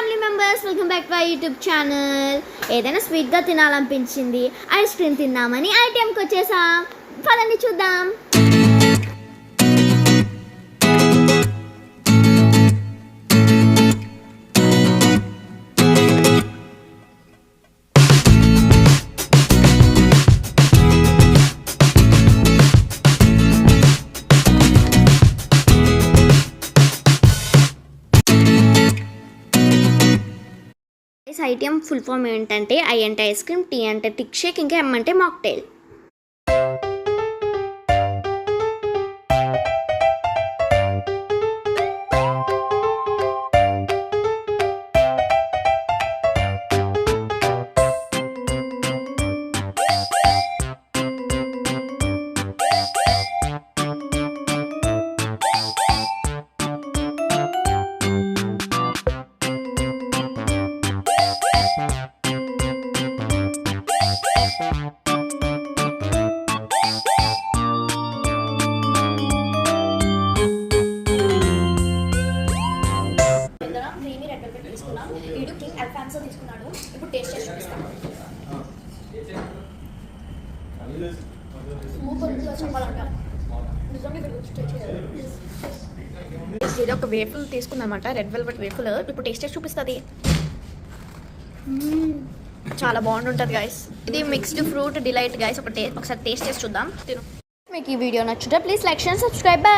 Family members, welcome back to my YouTube channel. ఏదైనా స్వీట్గా తినాలనిపించింది, ice cream తిందామని ఐటెంకి వచ్చేసాం. పదండి చూద్దాం. ఐటెం ఫుల్ ఫామ్ ఏంటంటే ఐ అంటే ఐస్ క్రీమ్, టీ అంటే థిక్ షేక్, ఇంకా ఎమ్ అంటే మాక్టైల్. వీడు కింగ్ అల్ఫాన్సో తీసుకున్నాడు. ఇప్పుడు టేస్ట్ చేసి చూపిస్తాను. ఇది ఒక వేఫుల్ తీసుకుందనమాట, రెడ్ వెల్వెట్ వేఫుల్. ఇప్పుడు టేస్ట్ చేసి చూపిస్తుంది. చాలా బాగుంటుంది గైస్. ఇది మిక్స్డ్ ఫ్రూట్ డిలైట్ గైస్. ఒకసారి టేస్ట్ చేసి చూద్దాం. తిను. మీకు ఈ వీడియో నచ్చుంటే ప్లీజ్ లైక్ అండ్ సబ్స్క్రైబ్.